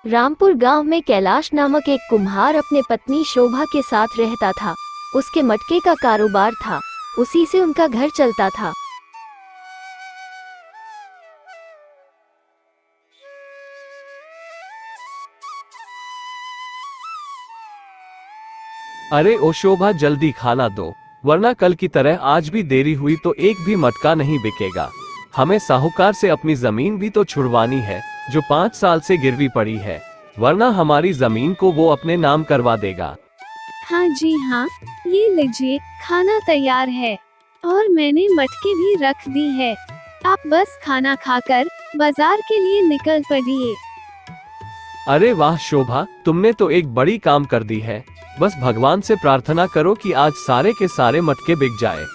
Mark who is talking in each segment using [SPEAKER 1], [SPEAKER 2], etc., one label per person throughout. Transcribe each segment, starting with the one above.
[SPEAKER 1] रामपुर गांव में कैलाश नामक एक कुम्हार अपने पत्नी शोभा के साथ रहता था। उसके मटके का कारोबार था, उसी से उनका घर चलता था।
[SPEAKER 2] अरे ओ शोभा, जल्दी खाना दो, वरना कल की तरह आज भी देरी हुई तो एक भी मटका नहीं बिकेगा। हमें साहूकार से अपनी जमीन भी तो छुड़वानी है, जो 5 साल से गिरवी पड़ी है, वरना हमारी जमीन को वो अपने नाम करवा देगा।
[SPEAKER 3] हाँ जी हाँ, ये लीजिए, खाना तैयार है और मैंने मटके भी रख दी है। आप बस खाना खाकर बाजार के लिए निकल पड़िए।
[SPEAKER 2] अरे वाह शोभा, तुमने तो एक बड़ी काम कर दी है। बस भगवान से प्रार्थना करो कि आज सारे के सारे मटके बिक जाए।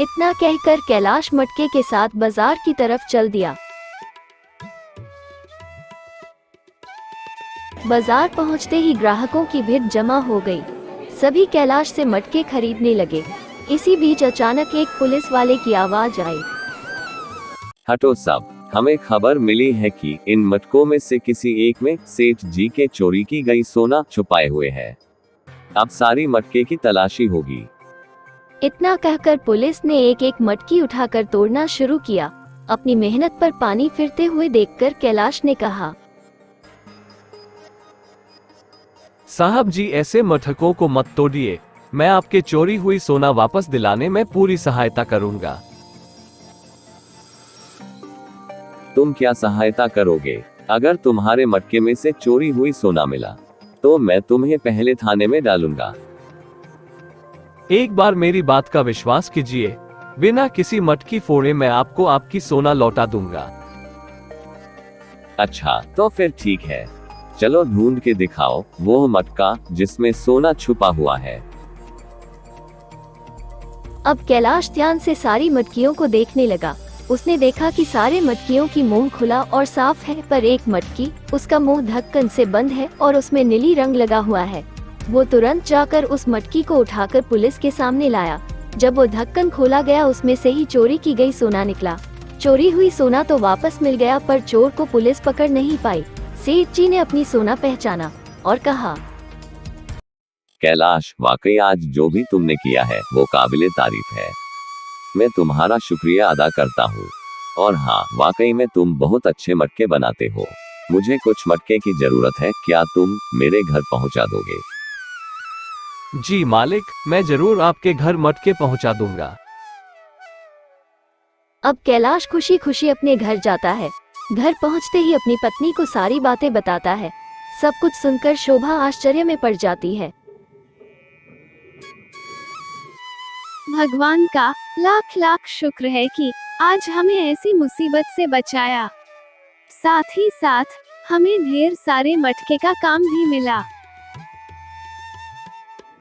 [SPEAKER 1] इतना कहकर कैलाश मटके के साथ बाजार की तरफ चल दिया। बाजार पहुंचते ही ग्राहकों की भीड़ जमा हो गई। सभी कैलाश से मटके खरीदने लगे। इसी बीच अचानक एक पुलिस वाले की आवाज आई।
[SPEAKER 4] हटो सब, हमें खबर मिली है कि इन मटकों में से किसी एक में सेठ जी के चोरी की गई सोना छुपाए हुए है। अब सारी मटके की तलाशी होगी।
[SPEAKER 1] इतना कहकर पुलिस ने एक एक मटकी उठाकर तोड़ना शुरू किया। अपनी मेहनत पर पानी फिरते हुए देखकर कैलाश ने कहा,
[SPEAKER 2] साहब जी, ऐसे मटकों को मत तोड़िए। मैं आपके चोरी हुई सोना वापस दिलाने में पूरी सहायता करूंगा।
[SPEAKER 4] तुम क्या सहायता करोगे? अगर तुम्हारे मटके में से चोरी हुई सोना मिला तो मैं तुम्हें पहले थाने में डालूंगा।
[SPEAKER 2] एक बार मेरी बात का विश्वास कीजिए, बिना किसी मटकी फोड़े मैं आपको आपकी सोना लौटा दूंगा।
[SPEAKER 4] अच्छा, तो फिर ठीक है, चलो ढूंढ के दिखाओ वो मटका जिसमें सोना छुपा हुआ है।
[SPEAKER 1] अब कैलाश ध्यान से सारी मटकियों को देखने लगा। उसने देखा कि सारे मटकियों की मुंह खुला और साफ है, पर एक मटकी, उसका मुंह ढक्कन से बंद है और उसमें नीली रंग लगा हुआ है। वो तुरंत जाकर उस मटकी को उठाकर पुलिस के सामने लाया। जब वो ढक्कन खोला गया, उसमें से ही चोरी की गई सोना निकला। चोरी हुई सोना तो वापस मिल गया, पर चोर को पुलिस पकड़ नहीं पाई। सेठ जी ने अपनी सोना पहचाना और कहा,
[SPEAKER 4] कैलाश, वाकई आज जो भी तुमने किया है वो काबिले तारीफ है। मैं तुम्हारा शुक्रिया अदा करता हूँ। और हाँ, वाकई में तुम बहुत अच्छे मटके बनाते हो। मुझे कुछ मटके की जरूरत है, क्या तुम मेरे घर पहुँचा दोगे?
[SPEAKER 2] जी मालिक, मैं जरूर आपके घर मटके पहुंचा दूंगा।
[SPEAKER 1] अब कैलाश खुशी खुशी अपने घर जाता है। घर पहुंचते ही अपनी पत्नी को सारी बातें बताता है। सब कुछ सुनकर शोभा आश्चर्य में पड़ जाती है।
[SPEAKER 3] भगवान का लाख लाख शुक्र है कि आज हमें ऐसी मुसीबत से बचाया। साथ ही साथ हमें ढेर सारे मटके का काम भी मिला।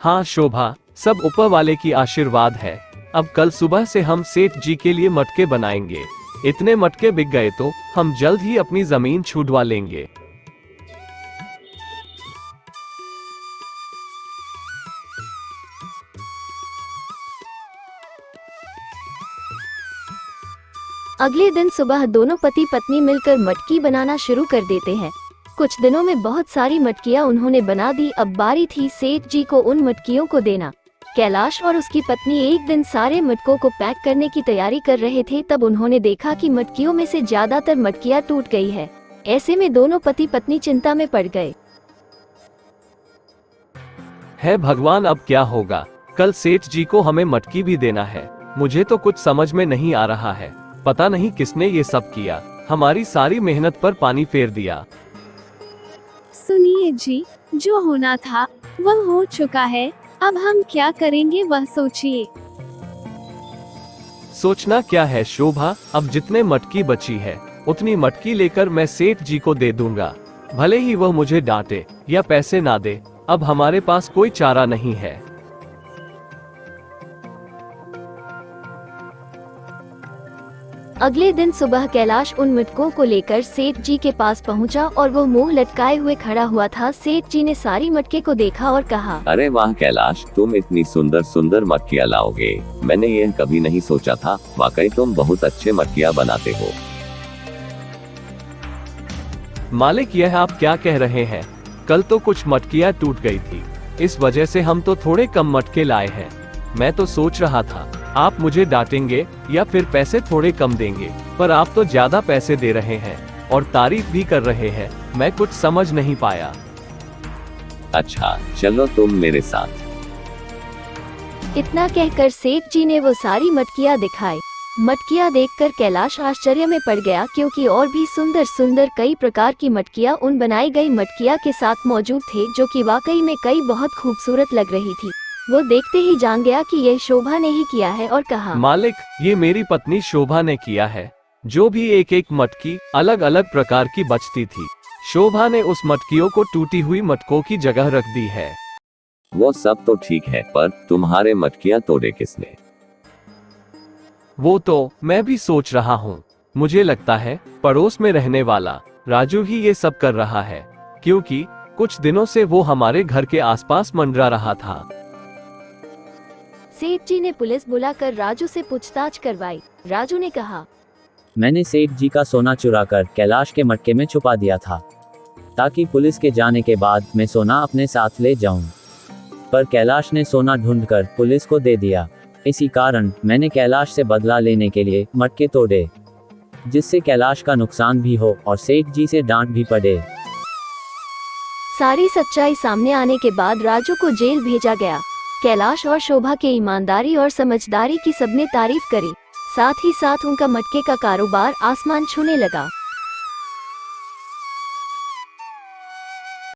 [SPEAKER 2] हाँ शोभा, सब ऊपर वाले की आशीर्वाद है। अब कल सुबह से हम सेठ जी के लिए मटके बनाएंगे। इतने मटके बिक गए तो हम जल्द ही अपनी जमीन छुड़वा लेंगे।
[SPEAKER 1] अगले दिन सुबह दोनों पति पत्नी मिलकर मटकी बनाना शुरू कर देते हैं। कुछ दिनों में बहुत सारी मटकियां उन्होंने बना दी। अब बारी थी सेठ जी को उन मटकियों को देना। कैलाश और उसकी पत्नी एक दिन सारे मटकों को पैक करने की तैयारी कर रहे थे, तब उन्होंने देखा कि मटकियों में से ज्यादातर मटकियां टूट गई है। ऐसे में दोनों पति पत्नी चिंता में पड़ गए।
[SPEAKER 2] है भगवान, अब क्या होगा? कल सेठ जी को हमें मटकी भी देना है। मुझे तो कुछ समझ में नहीं आ रहा है। पता नहीं किसने ये सब किया, हमारी सारी मेहनत पर पानी फेर दिया।
[SPEAKER 3] सुनिए जी, जो होना था वह हो चुका है। अब हम क्या करेंगे वह सोचिए।
[SPEAKER 2] सोचना क्या है शोभा, अब जितने मटकी बची है उतनी मटकी लेकर मैं सेठ जी को दे दूंगा। भले ही वह मुझे डांटे या पैसे ना दे, अब हमारे पास कोई चारा नहीं है।
[SPEAKER 1] अगले दिन सुबह कैलाश उन मटकों को लेकर सेठ जी के पास पहुंचा और वो मुंह लटकाए हुए खड़ा हुआ था। सेठ जी ने सारी मटके को देखा और कहा,
[SPEAKER 4] अरे वाह कैलाश, तुम इतनी सुंदर सुंदर मटकियाँ लाओगे, मैंने यह कभी नहीं सोचा था। वाकई तुम बहुत अच्छे मटकियाँ बनाते हो।
[SPEAKER 2] मालिक, यह आप क्या कह रहे हैं? कल तो कुछ मटकियाँ टूट गई थी, इस वजह से हम तो थोड़े कम मटके लाए हैं। मैं तो सोच रहा था आप मुझे डांटेंगे या फिर पैसे थोड़े कम देंगे, पर आप तो ज्यादा पैसे दे रहे हैं और तारीफ भी कर रहे हैं। मैं कुछ समझ नहीं पाया।
[SPEAKER 4] अच्छा चलो तुम मेरे साथ।
[SPEAKER 1] इतना कहकर सेठ जी ने वो सारी मटकियाँ दिखाई। मटकियाँ देखकर कैलाश आश्चर्य में पड़ गया, क्योंकि और भी सुंदर सुंदर कई प्रकार की मटकियाँ उन बनाई गई मटकियाँ के साथ मौजूद थे, जो कि वाकई में कई बहुत खूबसूरत लग रही थी। वो देखते ही जान गया कि यह शोभा ने ही किया है और कहा,
[SPEAKER 2] मालिक, ये मेरी पत्नी शोभा ने किया है। जो भी एक एक मटकी अलग अलग प्रकार की बचती थी, शोभा ने उस मटकियों को टूटी हुई मटकों की जगह रख दी है।
[SPEAKER 4] वो सब तो ठीक है, पर तुम्हारे मटकियाँ तोड़े किसने?
[SPEAKER 2] वो तो मैं भी सोच रहा हूँ। मुझे लगता है पड़ोस में रहने वाला राजू ही ये सब कर रहा है, क्योंकि कुछ दिनों से वो हमारे घर के आसपास मंडरा रहा था।
[SPEAKER 1] सेठ जी ने पुलिस बुलाकर राजू से पूछताछ करवाई। राजू ने कहा,
[SPEAKER 5] मैंने सेठ जी का सोना चुराकर कैलाश के मटके में छुपा दिया था, ताकि पुलिस के जाने के बाद मैं सोना अपने साथ ले जाऊं। पर कैलाश ने सोना ढूंढकर पुलिस को दे दिया। इसी कारण मैंने कैलाश से बदला लेने के लिए मटके तोड़े, जिससे कैलाश का नुकसान भी हो और सेठ जी से डांट भी पड़े।
[SPEAKER 1] सारी सच्चाई सामने आने के बाद राजू को जेल भेजा गया। कैलाश और शोभा के ईमानदारी और समझदारी की सबने तारीफ करी। साथ ही साथ उनका मटके का कारोबार आसमान छूने लगा।